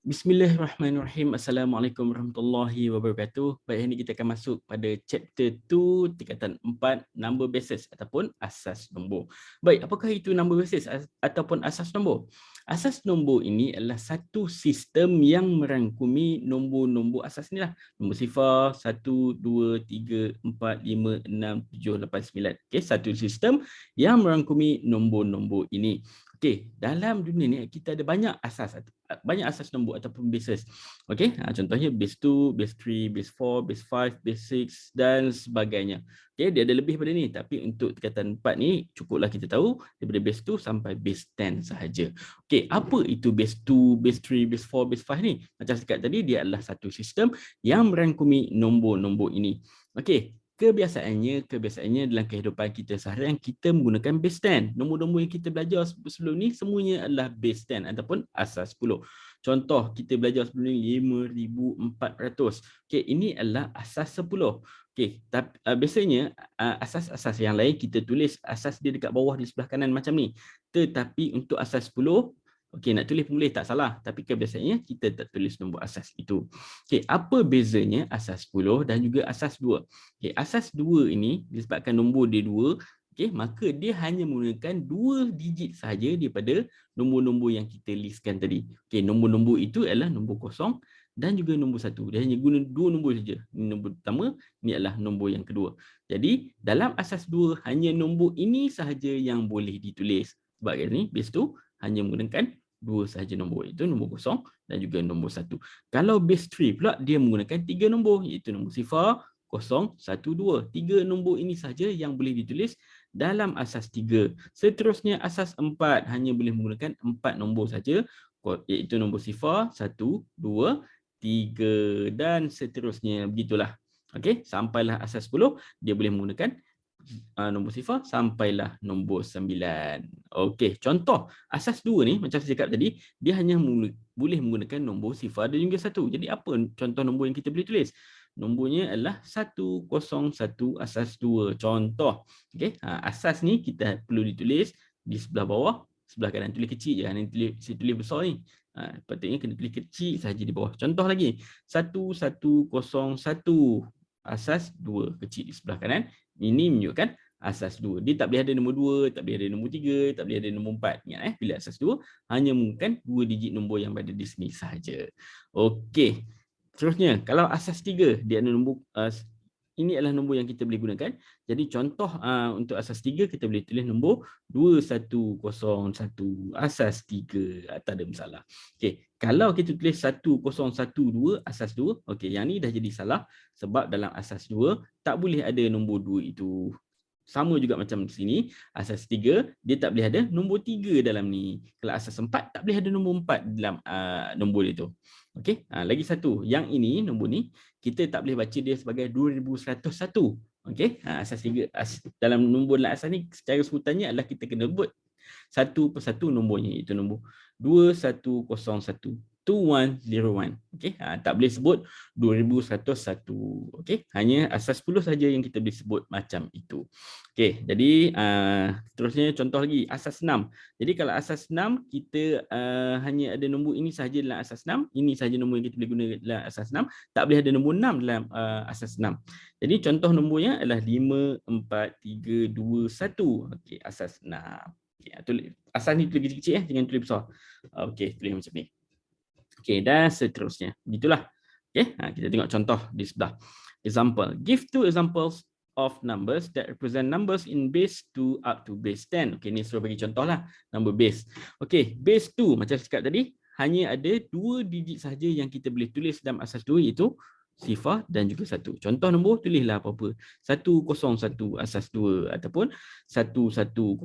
Bismillahirrahmanirrahim. Assalamualaikum warahmatullahi wabarakatuh. Baik, hari ini kita akan masuk pada chapter 2 tingkatan 4 number basis ataupun asas nombor. Baik, apakah itu number basis ataupun asas nombor? Asas nombor ini adalah satu sistem yang merangkumi nombor-nombor asas ni lah. Nombor sifar 1, 2, 3, 4, 5, 6, 7, 8, 9. Okey, satu sistem yang merangkumi nombor-nombor ini. Okey, dalam dunia ni kita ada banyak asas nombor ataupun bases. Okey, contohnya base 2, base 3, base 4, base 5, base 6 dan sebagainya. Okey, dia ada lebih pada ni, tapi untuk tingkatan 4 ni cukuplah kita tahu daripada base 2 sampai base 10 sahaja. Okey, apa itu base 2, base 3, base 4, base 5 ni? Macam cakap tadi, dia adalah satu sistem yang merangkumi nombor-nombor ini. Okey, kebiasaannya dalam kehidupan kita seharian kita menggunakan base 10. Nombor-nombor yang kita belajar sebelum ni semuanya adalah base 10 ataupun asas 10. Contoh kita belajar sebelum ni 5400. Okey, ini adalah asas 10. Okey, tapi biasanya asas-asas yang lain kita tulis asas dia dekat bawah di sebelah kanan macam ni. Tetapi untuk asas 10, okey, nak tulis pun boleh, tak salah. Tapi kebiasaannya kita tak tulis nombor asas itu. Okey, apa bezanya asas 10 dan juga asas 2? Okey, asas 2 ini disebabkan nombor dia 2, okey, maka dia hanya menggunakan 2 digit sahaja daripada nombor-nombor yang kita listkan tadi. Okey, nombor-nombor itu adalah nombor kosong dan juga nombor 1. Dia hanya guna 2 nombor saja. Ini nombor pertama, ini adalah nombor yang kedua. Jadi, dalam asas 2 hanya nombor ini sahaja yang boleh ditulis. Sebab ini base 2 hanya menggunakan 2 sahaja nombor, iaitu nombor kosong dan juga nombor 1. Kalau base 3 pula dia menggunakan 3 nombor, iaitu nombor sifar, 0, 1, 2. 3 nombor ini saja yang boleh ditulis dalam asas 3. Seterusnya asas 4 hanya boleh menggunakan 4 nombor saja, iaitu nombor sifar 1, 2, 3 dan seterusnya. Begitulah. Okey, sampailah asas 10 dia boleh menggunakan nombor sifar sampailah nombor 9. Okey, contoh asas 2 ni macam saya cakap tadi, dia hanya boleh menggunakan nombor sifar dan juga 1. Jadi apa contoh nombor yang kita boleh tulis? Nombornya adalah 101 asas 2. Contoh. Okey, asas ni kita perlu ditulis di sebelah bawah, sebelah kanan tulis kecil je. Saya tulis besar ni. Patutnya kena tulis kecil saja di bawah. Contoh lagi. 1101 asas 2 kecil di sebelah kanan. Ini menunjukkan asas 2. Dia tak boleh ada nombor 2, tak boleh ada nombor 3, tak boleh ada nombor 4. Ingat bila asas 2 hanya menggunakan 2 digit nombor yang berada di sini sahaja. Okey. Seterusnya, kalau asas 3 dia ada nombor ini adalah nombor yang kita boleh gunakan. Jadi contoh untuk asas 3 kita boleh tulis nombor 2101 asas 3. Tak ada masalah. Okey, kalau kita tulis 1012 asas 2, okey, yang ni dah jadi salah sebab dalam asas 2 tak boleh ada nombor 2 itu. Sama juga macam di sini, asas 3 dia tak boleh ada nombor 3 dalam ni. Kalau asas 4 tak boleh ada nombor 4 dalam nombor itu. Okey, lagi satu. Yang ini nombor ni kita tak boleh baca dia sebagai 2101. Okey, asas 3 dalam nombor dalam asas ni secara sebutannya adalah kita kena buat satu persatu nombornya, iaitu nombor 2101. 2101. Okey, tak boleh sebut 2101. Okey, hanya asas 10 saja yang kita boleh sebut macam itu. Okey, jadi seterusnya contoh lagi asas 6. Jadi kalau asas 6 kita hanya ada nombor ini sahaja dalam asas 6, ini sahaja nombor yang kita boleh guna dalam asas 6, tak boleh ada nombor 6 dalam asas 6. Jadi contoh nombornya adalah 5 4 3 2 1. Okey, asas 6. Okay, tulis asas ni tulis kecil jangan tulis besar. Okey, tulis macam ni. Okey, dan seterusnya. Begitulah. Okey, kita tengok contoh di sebelah. Example. Give 2 examples of numbers that represent numbers in base 2 up to base 10. Okey, ni suruh bagi contoh lah. Number base. Okey, base 2 macam saya cakap tadi, hanya ada 2 digit sahaja yang kita boleh tulis dalam asas 2, iaitu sifar dan juga 1. Contoh nombor, tulislah apa-apa. 101 asas 2 ataupun 1100101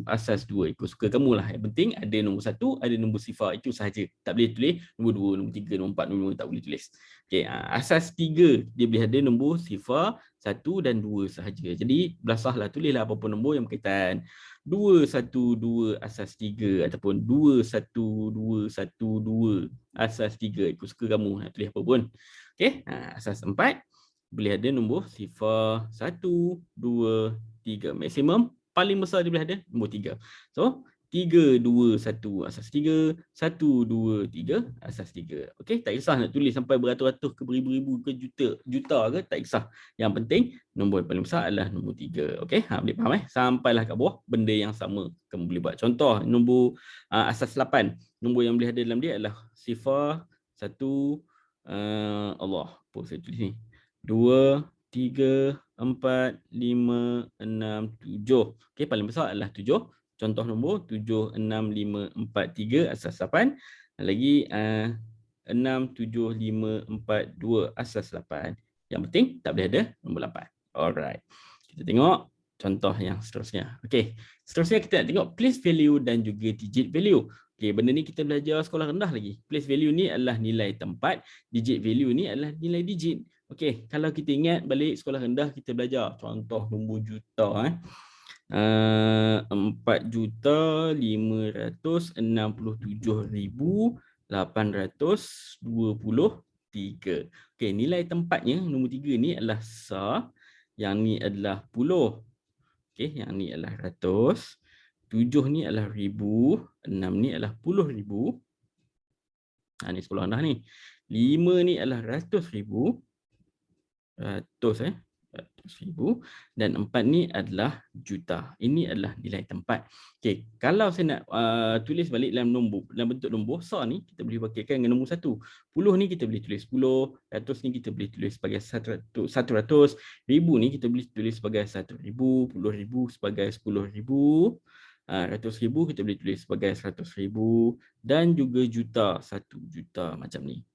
asas 2. Ikut suka kamu lah. Yang penting ada nombor 1, ada nombor sifar. Itu sahaja. Tak boleh tulis nombor 2, nombor 3, nombor 4, nombor 5. Tak boleh tulis. Okay, asas 3 dia boleh ada nombor sifar 1 dan 2 sahaja. Jadi belasahlah, tulislah apa-apa nombor yang berkaitan 212 asas 3 ataupun 21212 asas 3. Ikut suka kamu nak tulis apa pun. Okey, asas 4 boleh ada nombor sifar 1, 2, 3. Maksimum paling besar dia boleh ada nombor 3. So, 3, 2, 1 asas 3, 1, 2, 3 asas 3. Okey, tak kisah nak tulis sampai beratus-ratus ke beribu-ribu ke juta ke, tak kisah. Yang penting nombor yang paling besar adalah nombor 3. Okey, boleh faham Sampailah kat bawah benda yang sama kamu boleh buat. Contoh nombor asas 8. Nombor yang boleh ada dalam dia adalah 0, 1, Allah, apa saya tulis ni? 2, 3, 4, 5, 6, 7. Okey, paling besar adalah 7. Contoh nombor 7, 6, 5, 4, 3 asas 8. Lagi 6, 7, 5, 4, 2 asas 8. Yang penting tak boleh ada nombor 8. Alright. Kita tengok contoh yang seterusnya. Okey, seterusnya kita nak tengok place value dan juga digit value. Okey, benda ni kita belajar sekolah rendah lagi. Place value ni adalah nilai tempat, digit value ni adalah nilai digit. Okey, kalau kita ingat balik sekolah rendah kita belajar contoh nombor juta 4,567,823. Okey, nilai tempatnya nombor 3 ni adalah sa, yang ni adalah puluh. Okey, yang ni adalah ratus, 7 ni adalah ribu, 6 ni adalah puluh ribu. Ni sekolah rendah ni. 5 ni adalah ratus ribu. Ratus ribu, dan 4 ni adalah juta. Ini adalah nilai tempat. Okey, kalau saya nak tulis balik dalam nombor, dalam bentuk nombor, sa ni kita boleh pakaikan dengan nombor 1. 10 ni kita boleh tulis 10, 100 ni kita boleh tulis sebagai 100, ribu ni kita boleh tulis sebagai 1,000, 10,000 sebagai 10,000, 100,000 kita boleh tulis sebagai 100,000, dan juga juta, 1 juta macam ni.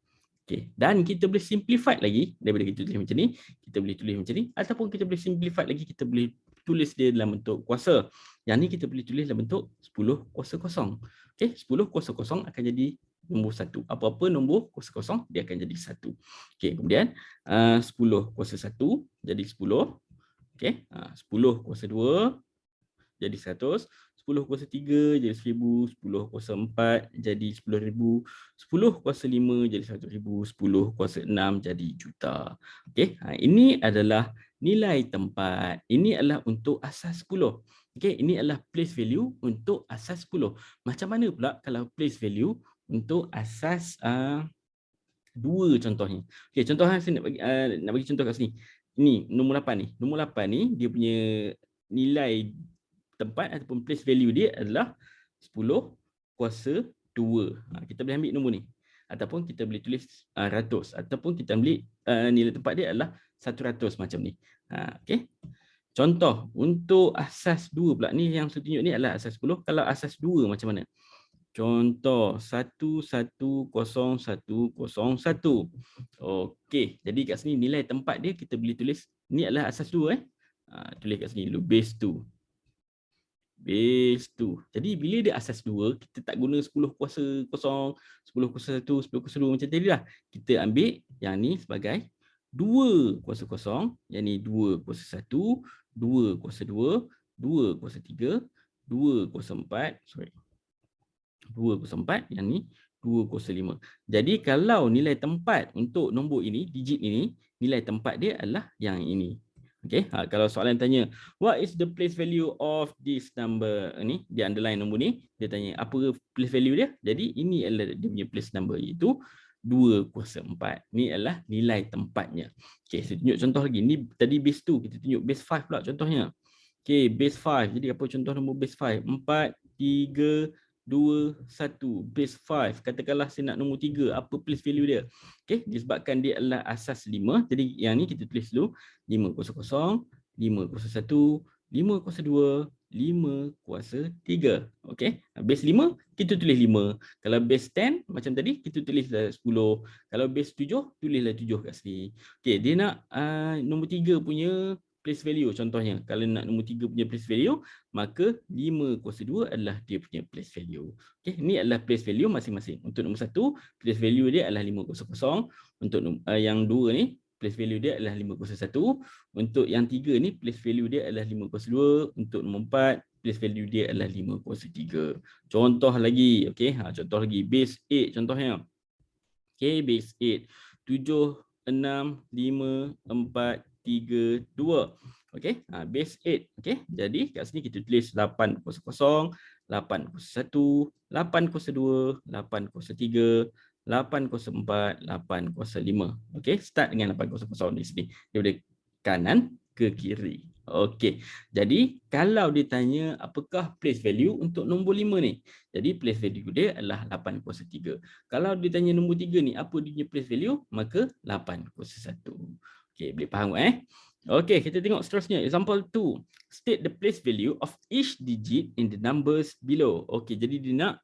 Okay. Dan kita boleh simplify lagi daripada kita tulis macam ni. Kita boleh tulis macam ni. Ataupun kita boleh simplify lagi. Kita boleh tulis dia dalam bentuk kuasa. Yang ni kita boleh tulis dalam bentuk 10 kuasa kosong. Okay. 10 kuasa kosong akan jadi nombor 1. Apa-apa nombor kuasa kosong, dia akan jadi 1. Okay. Kemudian 10 kuasa 1 jadi 10. Okay. 10 kuasa 2 jadi 100. 10 kuasa 3 jadi 1,000, 10 kuasa 4 jadi 10,000, 10 kuasa 5 jadi 100,000, 10 kuasa 6 jadi juta. Okey, ini adalah nilai tempat. Ini adalah untuk asas 10. Okey, ini adalah place value untuk asas 10. Macam mana pula kalau place value untuk asas 2 contohnya. Okey, contohnya saya nak bagi contoh kat sini. Ni nombor 8 ni. Nombor 8 ni dia punya nilai tempat ataupun place value dia adalah 10 kuasa 2. Kita boleh ambil nombor ni. Ataupun kita boleh tulis ratus. Ataupun kita ambil nilai tempat dia adalah 100 macam ni. Okay. Contoh untuk asas 2 pula. Ni yang saya tunjuk ni adalah asas 10. Kalau asas 2 macam mana? Contoh 110,101. Okey. Jadi kat sini nilai tempat dia kita boleh tulis. Ni adalah asas 2. Tulis kat sini dulu. Base 2. Base 2. Jadi bila dia asas 2, kita tak guna 10 kuasa kosong, 10 kuasa 1, 10 kuasa 2 macam tadi lah. Kita ambil yang ni sebagai 2 kuasa kosong, yang ni 2 kuasa 1, 2 kuasa 2, 2 kuasa 3, 2 kuasa 4, 2 kuasa 4, yang ni 2 kuasa 5. Jadi kalau nilai tempat untuk nombor ini, digit ini, nilai tempat dia adalah yang ini. Okay, kalau soalan tanya, what is the place value of this number? Ni, dia underline nombor ni. Dia tanya, apa place value dia? Jadi, ini adalah dia punya place number, iaitu 2 kuasa 4. Ni adalah nilai tempatnya. Okay, saya tunjuk contoh lagi. Ni tadi base 2, kita tunjuk base 5 pula contohnya. Okay, base 5. Jadi, apa contoh nombor base 5? 4, 3, 2, 1. Base 5. Katakanlah saya nak nombor 3. Apa place value dia? Okay, disebabkan dia adalah asas 5. Jadi yang ni kita tulis dulu. 5 kuasa kosong, 5 kuasa 1, 5 kuasa 2, 5 kuasa 3. Okay, base 5 kita tulis 5. Kalau base 10 macam tadi kita tulis 10. Kalau base 7 tulislah 7 kat sini. Okay, dia nak nombor 3 punya place value contohnya. Kalau nak nombor 3 punya place value, maka 5 kuasa 2 adalah dia punya place value. Okay, ini adalah place value masing-masing. Untuk nombor 1, place value dia adalah 5 kuasa kosong. Untuk yang 2 ni, place value dia adalah 5 kuasa 1. Untuk yang 3 ni, place value dia adalah 5 kuasa 2. Untuk nombor 4, place value dia adalah 5 kuasa 3. Contoh lagi, okay, contoh lagi, base 8 contohnya. Okay, base 8. 7, 6, 5, 4, 3, 2. Okey, base 8. Okey, jadi kat sini kita tulis 8 kuasa kosong, 8 kuasa 1, 8 kuasa 2, 8 kuasa 3, 8 kuasa 4, 8 kuasa 5. Okey, start dengan 8 kuasa kosong di sini. Daripada kanan ke kiri. Okey. Jadi kalau ditanya apakah place value untuk nombor 5 ni? Jadi place value dia adalah 8 kuasa 3. Kalau ditanya nombor 3 ni apa dia punya place value? Maka 8 kuasa 1. Okey, boleh faham Okey, kita tengok seterusnya. Example 2. State the place value of each digit in the numbers below. Okey, jadi dia nak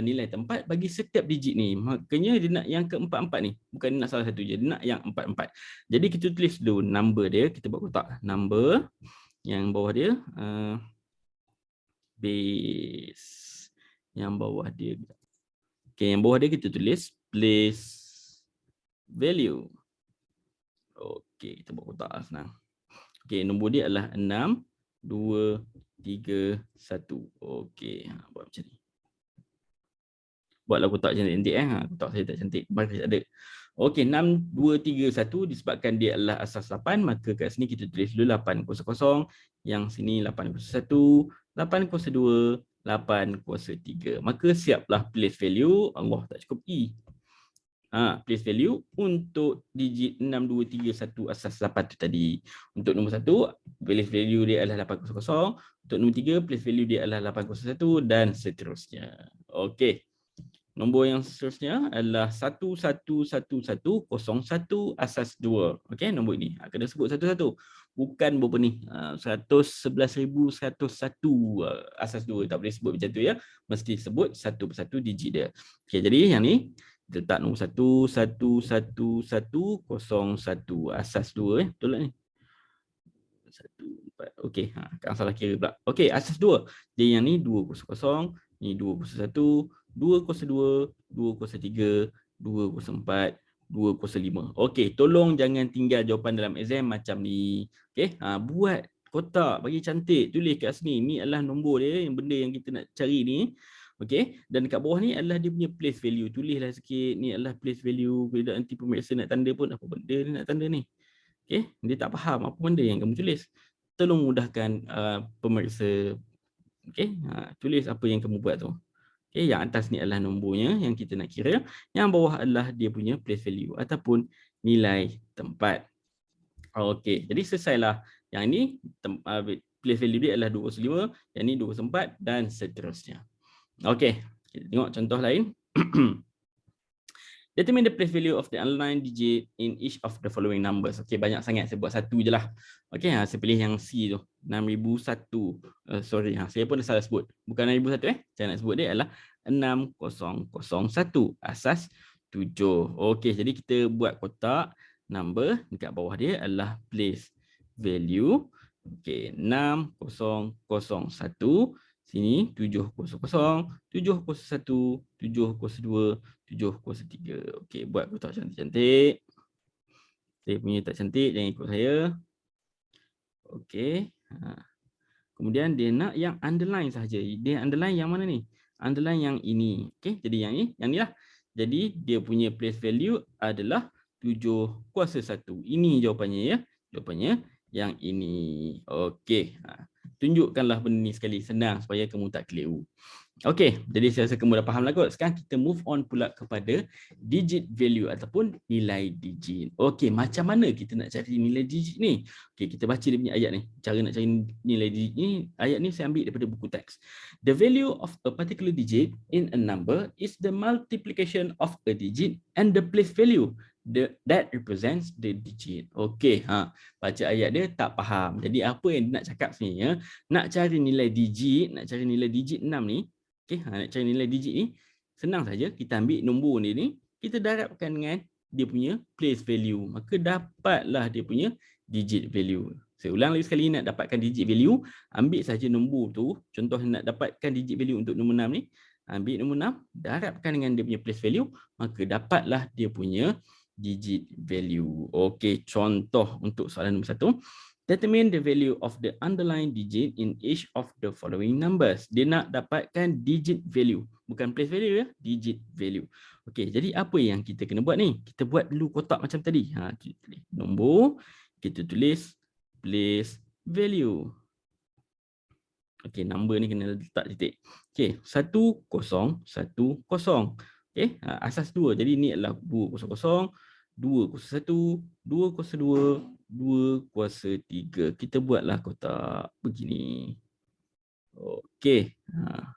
nilai tempat bagi setiap digit ni. Makanya dia nak yang keempat-empat ni. Bukan dia nak salah satu je. Dia nak yang empat-empat. Jadi kita tulis dulu number dia. Kita buat kotak. Number. Yang bawah dia. Base. Yang bawah dia. Okey, yang bawah dia kita tulis place value. Okey, kita buat kotak senang. Okey, nombor dia adalah 6, 2, 3, 1. Okey, buat macam ni. Buatlah kotak cantik-cantik kotak saya tak cantik, baris ada. Okey, 6, 2, 3, 1 disebabkan dia adalah asas 8, maka kat sini kita tulis dulu 8 kuasa kosong, yang sini 8 kuasa 1, 8 kuasa 2, 8 kuasa 3. Maka siaplah place value, Allah tak cukup E. Place value untuk digit 6, 2, 3, 1 asas 8 tu tadi. Untuk nombor 1, place value dia adalah 800. Untuk nombor 3, place value dia adalah 801 dan seterusnya. Okey. Nombor yang seterusnya adalah 111101 asas 2. Okey, nombor ini. Kena sebut satu-satu. Bukan berapa ni? 111101 asas 2. Tak boleh sebut macam tu ya. Mesti sebut satu persatu digit dia. Okey, jadi yang ni kita letak nombor 111101 asas 2 betul tak ni? 1 4. Okey, kan salah kira pula. Okey, asas 2. Jadi yang ni 2 ni 2 2 kuasa 2, 2 kuasa 3, 2 kuasa 4, 2 kuasa 5. Okey, tolong jangan tinggal jawapan dalam exam macam ni. Okey, buat kotak bagi cantik, tulis kat sini. Ni adalah nombor dia, yang benda yang kita nak cari ni. Okey, dan kat bawah ni adalah dia punya place value. Tulislah sikit, ni adalah place value. Bila nanti pemeriksa nak tanda pun, apa benda dia nak tanda ni? Okey, dia tak faham apa benda yang kamu tulis. Tolong mudahkan pemeriksa. Okey, tulis apa yang kamu buat tu. Okey, yang atas ni adalah nombornya yang kita nak kira. Yang bawah adalah dia punya place value ataupun nilai tempat. Okey, jadi selesailah. Yang ini place value dia adalah 205, yang ni 204 dan seterusnya. Okey, kita tengok contoh lain. Determine the place value of the underlying digit in each of the following numbers. Okey, banyak sangat, saya buat satu je lah. Okey, saya pilih yang C tu, 6001. Sorry, saya pun dah salah sebut. Bukan 6001 Saya nak sebut dia adalah 6001 asas 7. Okey, jadi kita buat kotak number, dekat bawah dia adalah place value. Okey, 6001. Sini 7 kuasa 0, 7 kuasa 1, 7 kuasa 2, 7 kuasa 3. Okey, buat kotak cantik-cantik. Saya punya tak cantik, jangan ikut saya. Okey. Kemudian dia nak yang underline sahaja. Dia underline yang mana ni? Underline yang ini. Okey, jadi yang ni lah. Jadi dia punya place value adalah 7 kuasa 1. Ini jawapannya ya. Jawapannya yang ini. Okey. Tunjukkanlah benda ni sekali, senang supaya kamu tak keliru. Okey, jadi saya rasa kamu dah faham lah kot. Sekarang kita move on pula kepada digit value ataupun nilai digit. Okey, macam mana kita nak cari nilai digit ni? Okey, kita baca dia punya ayat ni. Cara nak cari nilai digit ni, ayat ni saya ambil daripada buku teks. The value of a particular digit in a number is the multiplication of a digit and the place value that represents the digit. Okey, baca ayat dia tak faham. Jadi apa yang dia nak cakap sebenarnya, nak cari nilai digit 6 ni, okey, nak cari nilai digit ni, senang saja, kita ambil nombor ni, kita darabkan dengan dia punya place value. Maka dapatlah dia punya digit value. Saya ulang lagi sekali, nak dapatkan digit value, ambil saja nombor tu. Contoh nak dapatkan digit value untuk nombor 6 ni, ambil nombor 6, darabkan dengan dia punya place value, maka dapatlah dia punya digit value. Okey, contoh untuk soalan nombor 1. Determine the value of the underlying digit in each of the following numbers. Dia nak dapatkan digit value. Bukan place value ya, digit value. Okey, jadi apa yang kita kena buat ni? Kita buat dulu kotak macam tadi. Nombor, kita tulis place value. Okey, number ni kena letak titik. Okey, 1010. Okey, asas 2. Jadi ni adalah 200, 201, 202, 2 kuasa 3. Kita buatlah kotak begini. Okey,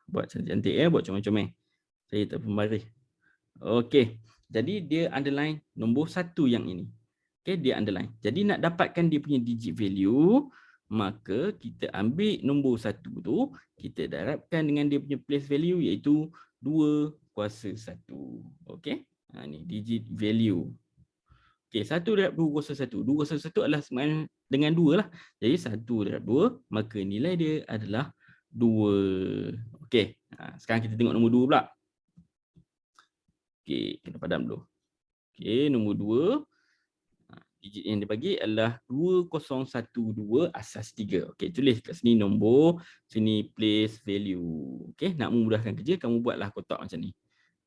buat cantik-cantik ya, buat comel-comel. Saya tak pembaris. Okey, jadi dia underline nombor 1 yang ini. Okey, dia underline. Jadi nak dapatkan dia punya digit value, maka kita ambil nombor 1 tu, kita darabkan dengan dia punya place value iaitu 2 kuasa 1. Okey, ni digit value. Okey, 1 darab 2 kuasa 1. 2 kuasa 1 adalah sama dengan 2 lah. Jadi 1 darab 2, maka nilai dia adalah 2. Okey, sekarang kita tengok nombor 2 pula. Okey, kena padam dulu. Okey, nombor 2. Digit yang dia bagi adalah 2012 asas 3. Okey, tulis kat sini nombor, sini place value. Okey, nak memudahkan kerja, kamu buatlah kotak macam ni.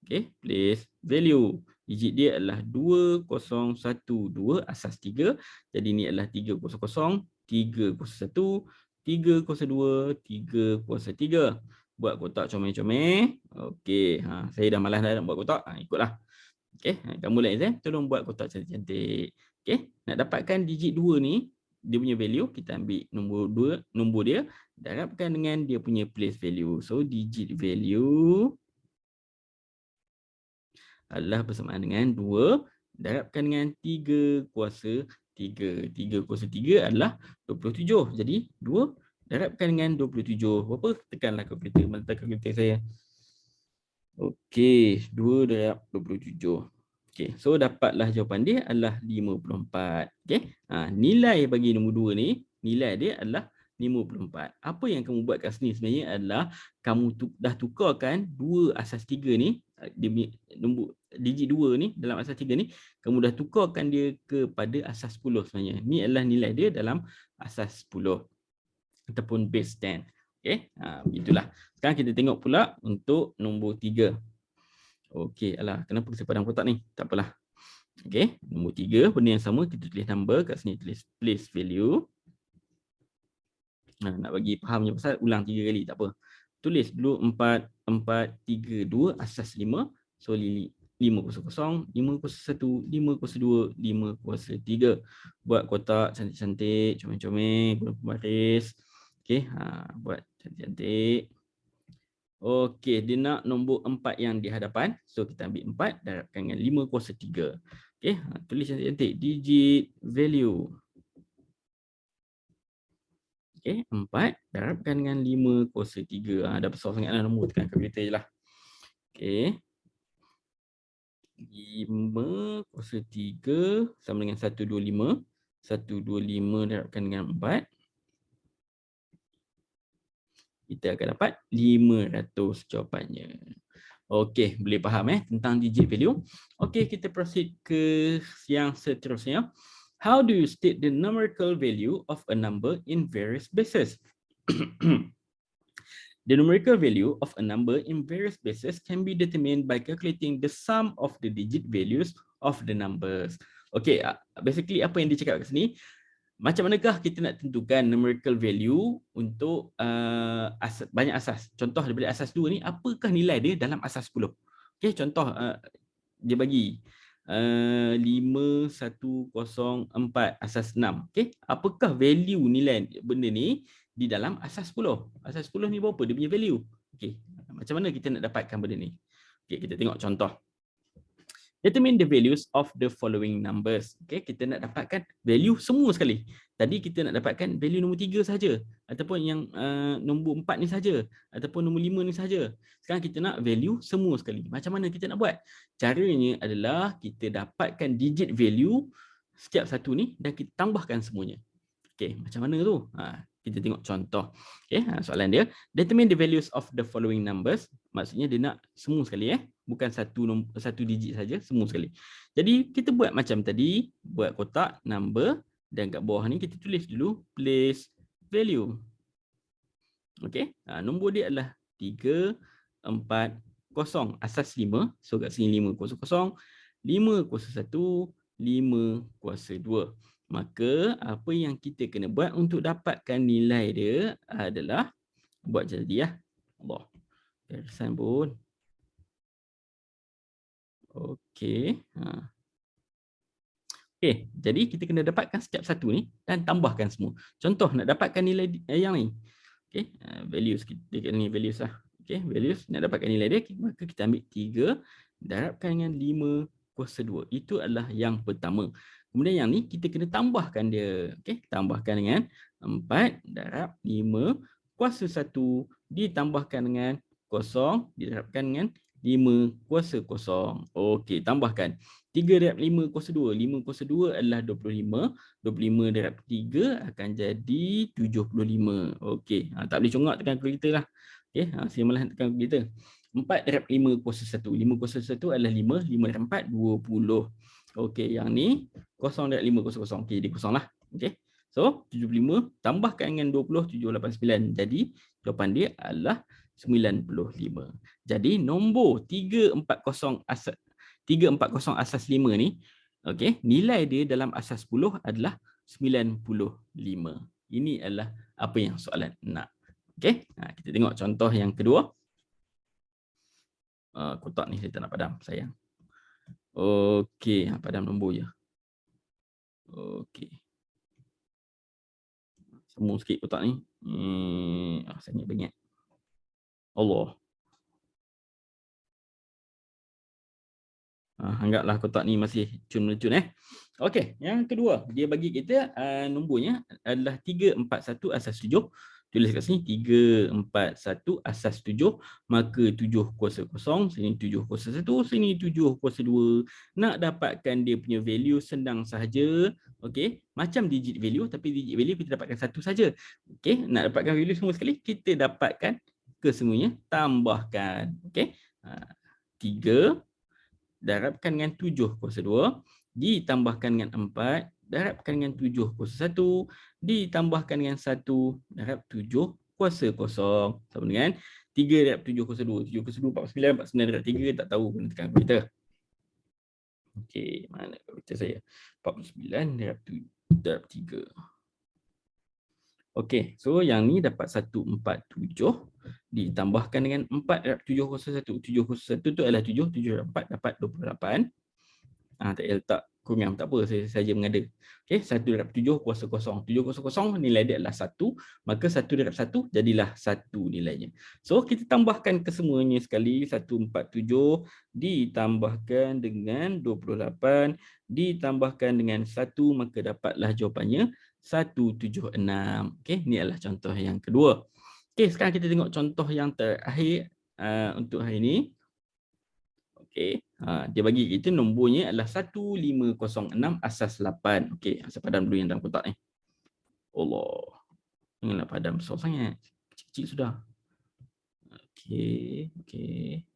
Okey, place value. Digit dia adalah 2012 asas 3. Jadi ni adalah 300, 3 kuasa 1, 3 kuasa 2, 3 kuasa 3. Buat kotak comel-comel. Okey, saya dah malas dah nak buat kotak. Ikutlah. Okey, kamu lah exam, tolong buat kotak cantik-cantik. Okey, nak dapatkan digit 2 ni, dia punya value, kita ambil nombor 2, nombor dia, darabkan dengan dia punya place value. So, digit value adalah bersamaan dengan 2, darabkan dengan 3 kuasa 3. 3 kuasa 3 adalah 27. Jadi, 2 darabkan dengan 27. Berapa? Tekanlah kalkulator, mata kalkulator saya. Okey, 2 darab 27. Okey, so dapatlah jawapan dia adalah 54. Okey, nilai bagi nombor 2 ni, nilai dia adalah 54. Apa yang kamu buat kat sini sebenarnya adalah kamu dah tukarkan 2 asas 3 ni, dia punya nombor digit 2 ni dalam asas 3 ni, kamu dah tukarkan dia kepada asas 10 sebenarnya. Ni adalah nilai dia dalam asas 10 ataupun base 10. Okey, begitulah. Sekarang kita tengok pula untuk nombor 3. Okey, alah, kenapa saya padam kotak ni? Tak apalah. Okey, nombor 3, benda yang sama, kita tulis number, kat sini tulis place value. Nak bagi fahamnya pasal ulang 3 kali, tak apa. Tulis dulu 4, 4, 3, 2, asas 5. So, 5 kuasa 0, 5 kuasa 1, 5 kuasa 2, 5 kuasa 3. Buat kotak cantik-cantik, comel-comel, guna pembaris. Okey, buat cantik-cantik. Okey, dia nak nombor 4 yang di hadapan. So, kita ambil 4, darabkan dengan 5 kuasa 3. Okey, tulis cantik-cantik. Digit value. Okey, 4 darabkan dengan 5 kuasa 3. Dah besar sangatlah nombor, tekan kalkulator je lah. Okey. 5 kuasa 3 sama dengan 125. 125 darabkan dengan 4. Kita akan dapat 500 jawapannya. Okey, boleh faham tentang digit value. Okey, kita proceed ke yang seterusnya. How do you state the numerical value of a number in various bases? The numerical value of a number in various bases can be determined by calculating the sum of the digit values of the numbers. Okey, basically apa yang dia cakap kat sini, macam manakah kita nak tentukan numerical value untuk banyak asas. Contoh daripada asas 2 ni, apakah nilai dia dalam asas 10? Okey, contoh dia bagi 5104 asas 6. Okey, apakah value nilai benda ni di dalam asas 10? Asas 10 ni berapa dia punya value? Okey, macam mana kita nak dapatkan benda ni? Okey, kita tengok contoh. Determine the values of the following numbers. Okay, kita nak dapatkan value semua sekali. Tadi kita nak dapatkan value nombor 3 saja, ataupun yang nombor 4 ni saja, ataupun nombor 5 ni saja. Sekarang kita nak value semua sekali. Macam mana kita nak buat? Caranya adalah kita dapatkan digit value setiap satu ni dan kita tambahkan semuanya. Okay, macam mana tu? Kita tengok contoh. Okay, soalan dia, determine the values of the following numbers. Maksudnya dia nak semua sekali, bukan satu digit saja, semua sekali. Jadi kita buat macam tadi, buat kotak number dan kat bawah ni kita tulis dulu place value. Okay, nombor dia adalah 3, 4, 0, asas 5. So kat sini 5 kuasa 0, 5 kuasa 1, 5 kuasa 2. Maka apa yang kita kena buat untuk dapatkan nilai dia adalah Buat jadi ya. Allah. Garisan pun. Okey. Okey, jadi kita kena dapatkan setiap satu ni dan tambahkan semua. Contoh nak dapatkan nilai yang ni. Okey, values kita ni values lah. Okey, values nak dapatkan nilai dia, maka kita ambil 3 darabkan dengan 5 kuasa 2. Itu adalah yang pertama. Kemudian yang ni kita kena tambahkan dia. Okey, tambahkan dengan 4 darab 5 kuasa 1 ditambahkan dengan kosong didarabkan dengan 5 kuasa kosong. Okey, tambahkan 3 darab 5 kuasa 2. 5 kuasa 2 adalah 25. 25 darab 3 akan jadi 75. Okey, tak boleh congak tekan kalkulator lah. Okey, simalah tekan kalkulator. 4 darab 5 kuasa 1. 5 kuasa 1 adalah 5. 5 darab 4, 20. Okey, yang ni kosong darab 5 kuasa kosong. Okey, dia kosong lah. Okey. So, 75 tambahkan dengan 20, 789. Jadi, jawapan dia adalah 95. Jadi, nombor 340 asas 5 ni, okey, nilai dia dalam asas 10 adalah 95. Ini adalah apa yang soalan nak. Okey, kita tengok contoh yang kedua. Kotak ni saya tak nak padam, sayang. Okey, padam nombor je. Okey. Semua sikit kotak ni. Saya ni bengek. Allah. Anggaplah kotak ni masih cun-cun Okey, yang kedua, dia bagi kita nombornya adalah 341 asas 7. Tulis kat sini 341 asas 7, maka 7 kuasa kosong, sini 7 kuasa 1, sini 7 kuasa 2. Nak dapatkan dia punya value senang sahaja. Okey, macam digit value, tapi digit value kita dapatkan satu saja. Okey, nak dapatkan value semua sekali, kita dapatkan kesemuanya, tambahkan. Okey, 3 darabkan dengan 7 kuasa 2, ditambahkan dengan 4, darabkan dengan 7 kuasa 1, ditambahkan dengan 1, darab 7 kuasa kosong. Sama dengan 3 darab 7 kuasa 2. 7 kuasa 2, 49. 49 darab 3, tak tahu, kena tekan kalkulator. Okey, mana kalkulator saya? 49 darab 3. Okey, so yang ni dapat 147 ditambahkan dengan 4 darab 7 kuasa 1. 7 kuasa 1 tu adalah 7. 7 darab 4 dapat 28. Tak payah letak kurang, tak apa, saya saja mengada. Okey, 1 darab 7 kuasa kosong. 7 kuasa kosong nilai dia adalah 1, maka 1 darab 1 jadilah 1 nilainya. So kita tambahkan kesemuanya sekali. 147 ditambahkan dengan 28 ditambahkan dengan 1, maka dapatlah jawapannya 176. Okey, ni adalah contoh yang kedua. Okey, sekarang kita tengok contoh yang terakhir untuk hari ini. Okey, dia bagi kita nombornya adalah 1506 asas 8. Okey, saya padam dulu yang dalam kotak ni. Allah. Janganlah padam besar sangat. Kecil-kecil sudah. Okey, okey.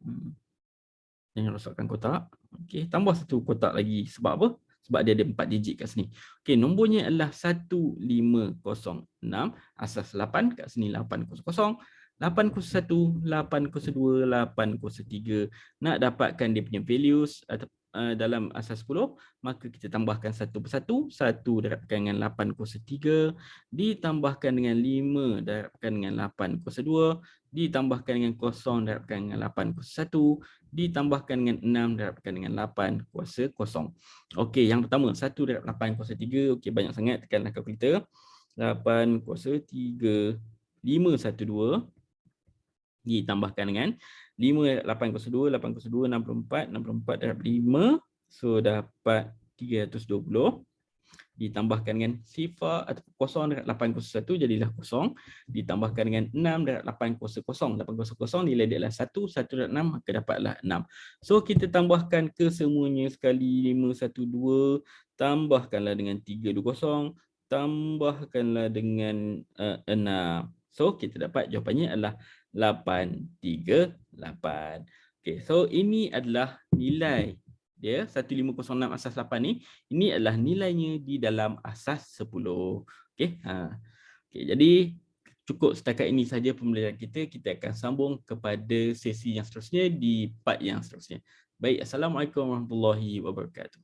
Jangan rosakkan kotak. Okey, tambah satu kotak lagi. Sebab apa? Sebab dia ada 4 digit kat sini. Okey, nombornya adalah 1506 asas 8. Kat sini 800. 8 kuasa 1, 8 kuasa 2, 8 kuasa 3. Nak dapatkan dia punya values dalam asas 10, maka kita tambahkan satu persatu. 1 darabkan dengan 8 kuasa 3, ditambahkan dengan 5 darabkan dengan 8 kuasa 2, ditambahkan dengan 0 darabkan dengan 8 kuasa 1, ditambahkan dengan 6 darabkan dengan 8 kuasa 0. Okey, yang pertama 1 darab 8 kuasa 3. Okey, banyak sangat, tekanlah kalkulator. 8 kuasa 3, 512 ditambahkan dengan 5 8 kuasa 2, 8 kuasa 2, 64, 64 darab 5, so dapat 320, ditambahkan dengan sifar atau kosong darab 8 kuasa 1, jadilah kosong, ditambahkan dengan 6 darab 8 kuasa 0, 8 kuasa 0 nilai dia adalah 1, 1 darab 6, maka dapatlah 6. So kita tambahkan kesemuanya sekali, 512, tambahkanlah dengan 320, tambahkanlah dengan 6. So kita dapat jawapannya adalah 838. Okey, so ini adalah nilai dia 1506 asas 8 ni. Ini adalah nilainya di dalam asas 10. Okey, okey, jadi cukup setakat ini saja pembelajaran kita. Kita akan sambung kepada sesi yang seterusnya di part yang seterusnya. Baik, assalamualaikum warahmatullahi wabarakatuh.